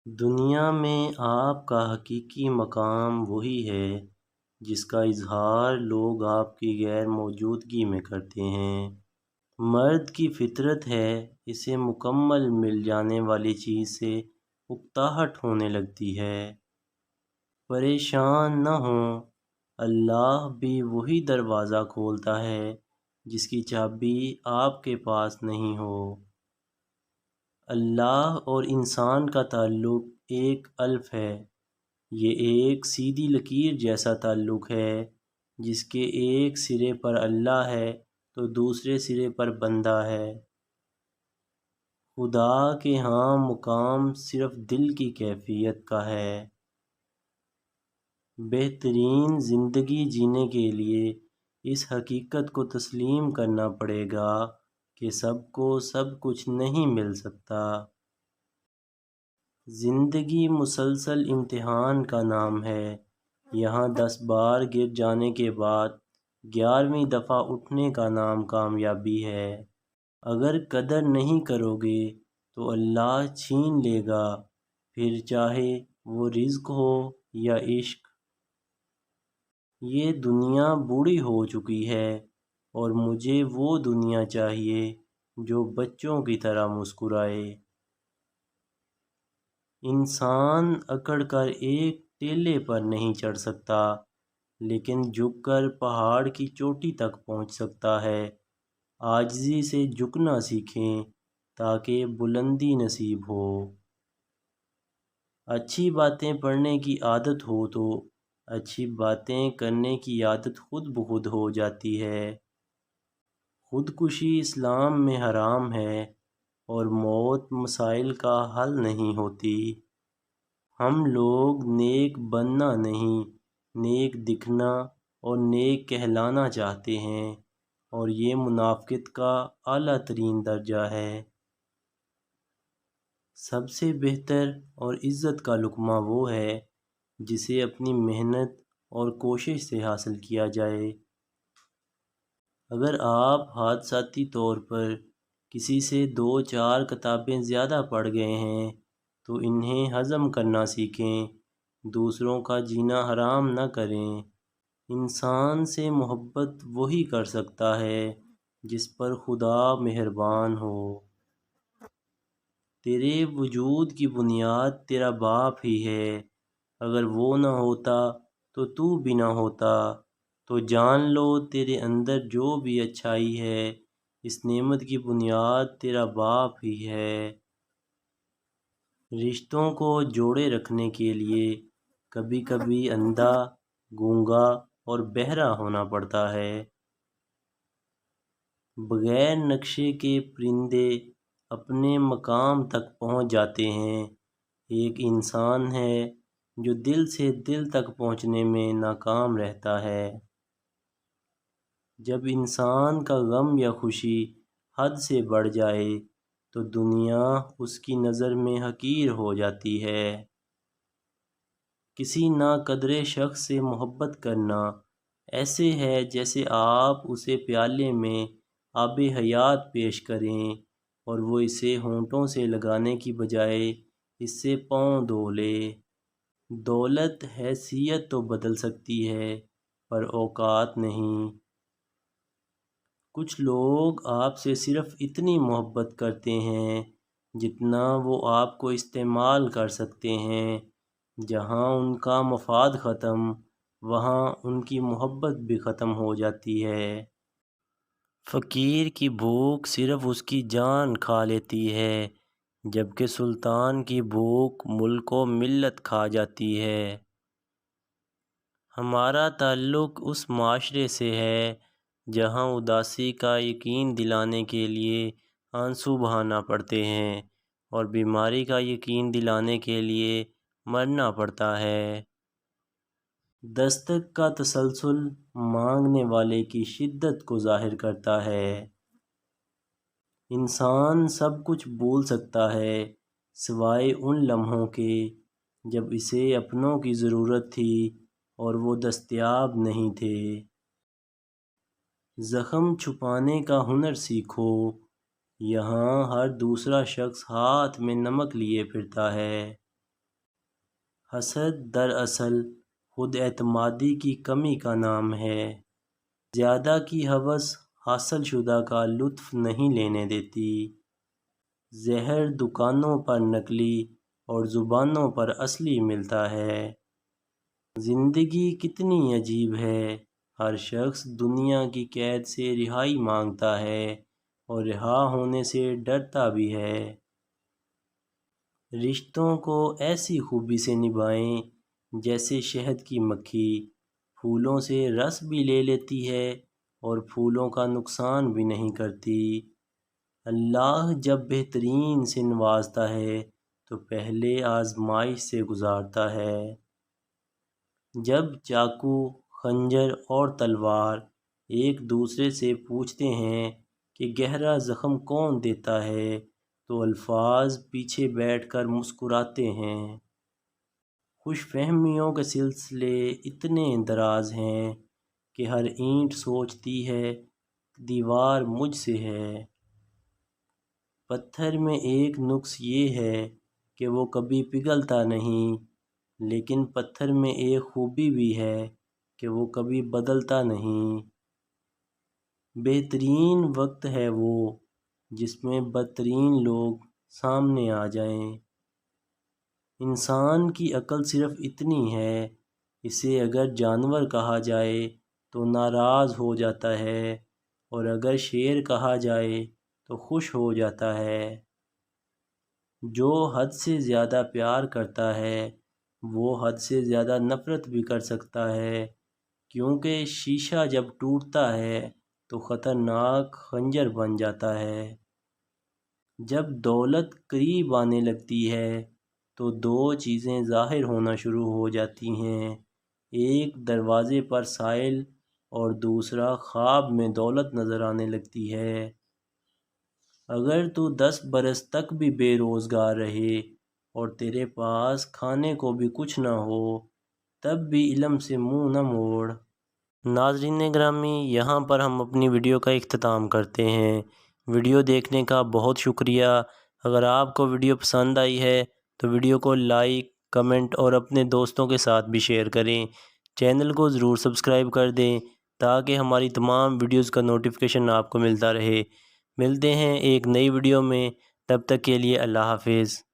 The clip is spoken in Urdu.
دنیا میں آپ کا حقیقی مقام وہی ہے جس کا اظہار لوگ آپ کی غیر موجودگی میں کرتے ہیں۔ مرد کی فطرت ہے اسے مکمل مل جانے والی چیز سے اکتاہٹ ہونے لگتی ہے۔ پریشان نہ ہوں، اللہ بھی وہی دروازہ کھولتا ہے جس کی چابی آپ کے پاس نہیں ہو۔ اللہ اور انسان کا تعلق ایک الف ہے۔ یہ ایک سیدھی لکیر جیسا تعلق ہے جس کے ایک سرے پر اللہ ہے تو دوسرے سرے پر بندہ ہے۔ خدا کے ہاں مقام صرف دل کی کیفیت کا ہے۔ بہترین زندگی جینے کے لیے اس حقیقت کو تسلیم کرنا پڑے گا کہ سب کو سب کچھ نہیں مل سکتا۔ زندگی مسلسل امتحان کا نام ہے۔ یہاں 10 بار گر جانے کے بعد 11ویں دفعہ اٹھنے کا نام کامیابی ہے۔ اگر قدر نہیں کرو گے تو اللہ چھین لے گا، پھر چاہے وہ رزق ہو یا عشق۔ یہ دنیا بوڑھی ہو چکی ہے اور مجھے وہ دنیا چاہیے جو بچوں کی طرح مسکرائے۔ انسان اکڑ کر ایک ٹیلے پر نہیں چڑھ سکتا لیکن جھک کر پہاڑ کی چوٹی تک پہنچ سکتا ہے۔ عاجزی سے جھکنا سیکھیں تاکہ بلندی نصیب ہو۔ اچھی باتیں پڑھنے کی عادت ہو تو اچھی باتیں کرنے کی عادت خود بخود ہو جاتی ہے۔ خودکشی اسلام میں حرام ہے اور موت مسائل کا حل نہیں ہوتی۔ ہم لوگ نیک بننا نہیں، نیک دکھنا اور نیک کہلانا چاہتے ہیں اور یہ منافقت کا اعلیٰ ترین درجہ ہے۔ سب سے بہتر اور عزت کا لقمہ وہ ہے جسے اپنی محنت اور کوشش سے حاصل کیا جائے۔ اگر آپ حادثاتی طور پر کسی سے 2-4 کتابیں زیادہ پڑھ گئے ہیں تو انہیں ہضم کرنا سیکھیں، دوسروں کا جینا حرام نہ کریں۔ انسان سے محبت وہی کر سکتا ہے جس پر خدا مہربان ہو۔ تیرے وجود کی بنیاد تیرا باپ ہی ہے، اگر وہ نہ ہوتا تو بھی نہ ہوتا۔ تو جان لو تیرے اندر جو بھی اچھائی ہے اس نعمت کی بنیاد تیرا باپ ہی ہے۔ رشتوں کو جوڑے رکھنے کے لیے کبھی کبھی اندھا، گونگا اور بہرا ہونا پڑتا ہے۔ بغیر نقشے کے پرندے اپنے مقام تک پہنچ جاتے ہیں، ایک انسان ہے جو دل سے دل تک پہنچنے میں ناکام رہتا ہے۔ جب انسان کا غم یا خوشی حد سے بڑھ جائے تو دنیا اس کی نظر میں حقیر ہو جاتی ہے۔ کسی ناقدر شخص سے محبت کرنا ایسے ہے جیسے آپ اسے پیالے میں آب حیات پیش کریں اور وہ اسے ہونٹوں سے لگانے کی بجائے اس سے پاؤں دھو لے۔ دولت حیثیت تو بدل سکتی ہے پر اوقات نہیں۔ کچھ لوگ آپ سے صرف اتنی محبت کرتے ہیں جتنا وہ آپ کو استعمال کر سکتے ہیں۔ جہاں ان کا مفاد ختم وہاں ان کی محبت بھی ختم ہو جاتی ہے۔ فقیر کی بھوک صرف اس کی جان کھا لیتی ہے جبکہ سلطان کی بھوک ملک و ملت کھا جاتی ہے۔ ہمارا تعلق اس معاشرے سے ہے جہاں اداسی کا یقین دلانے کے لیے آنسو بہانا پڑتے ہیں اور بیماری کا یقین دلانے کے لیے مرنا پڑتا ہے۔ دستک کا تسلسل مانگنے والے کی شدت کو ظاہر کرتا ہے۔ انسان سب کچھ بھول سکتا ہے سوائے ان لمحوں کے جب اسے اپنوں کی ضرورت تھی اور وہ دستیاب نہیں تھے۔ زخم چھپانے کا ہنر سیکھو، یہاں ہر دوسرا شخص ہاتھ میں نمک لیے پھرتا ہے۔ حسد دراصل خود اعتمادی کی کمی کا نام ہے۔ زیادہ کی ہوس حاصل شدہ کا لطف نہیں لینے دیتی۔ زہر دکانوں پر نقلی اور زبانوں پر اصلی ملتا ہے۔ زندگی کتنی عجیب ہے، ہر شخص دنیا کی قید سے رہائی مانگتا ہے اور رہا ہونے سے ڈرتا بھی ہے۔ رشتوں کو ایسی خوبی سے نبھائیں جیسے شہد کی مکھی، پھولوں سے رس بھی لے لیتی ہے اور پھولوں کا نقصان بھی نہیں کرتی۔ اللہ جب بہترین سے نوازتا ہے تو پہلے آزمائش سے گزارتا ہے۔ جب چاقو، خنجر اور تلوار ایک دوسرے سے پوچھتے ہیں کہ گہرا زخم کون دیتا ہے تو الفاظ پیچھے بیٹھ کر مسکراتے ہیں۔ خوش فہمیوں کے سلسلے اتنے دراز ہیں کہ ہر اینٹ سوچتی ہے دیوار مجھ سے ہے۔ پتھر میں ایک نقص یہ ہے کہ وہ کبھی پگھلتا نہیں، لیکن پتھر میں ایک خوبی بھی ہے کہ وہ کبھی بدلتا نہیں۔ بہترین وقت ہے وہ جس میں بدترین لوگ سامنے آ جائیں۔ انسان کی عقل صرف اتنی ہے، اسے اگر جانور کہا جائے تو ناراض ہو جاتا ہے اور اگر شیر کہا جائے تو خوش ہو جاتا ہے۔ جو حد سے زیادہ پیار کرتا ہے وہ حد سے زیادہ نفرت بھی کر سکتا ہے، کیونکہ شیشہ جب ٹوٹتا ہے تو خطرناک خنجر بن جاتا ہے۔ جب دولت قریب آنے لگتی ہے تو دو چیزیں ظاہر ہونا شروع ہو جاتی ہیں، ایک دروازے پر سائل اور دوسرا خواب میں دولت نظر آنے لگتی ہے۔ اگر تو 10 برس تک بھی بے روزگار رہے اور تیرے پاس کھانے کو بھی کچھ نہ ہو، تب بھی علم سے منہ نہ موڑ۔ ناظرین گرامی، یہاں پر ہم اپنی ویڈیو کا اختتام کرتے ہیں۔ ویڈیو دیکھنے کا بہت شکریہ۔ اگر آپ کو ویڈیو پسند آئی ہے تو ویڈیو کو لائک، کمنٹ اور اپنے دوستوں کے ساتھ بھی شیئر کریں۔ چینل کو ضرور سبسکرائب کر دیں تاکہ ہماری تمام ویڈیوز کا نوٹیفیکیشن آپ کو ملتا رہے۔ ملتے ہیں ایک نئی ویڈیو میں، تب تک کے لیے اللہ حافظ۔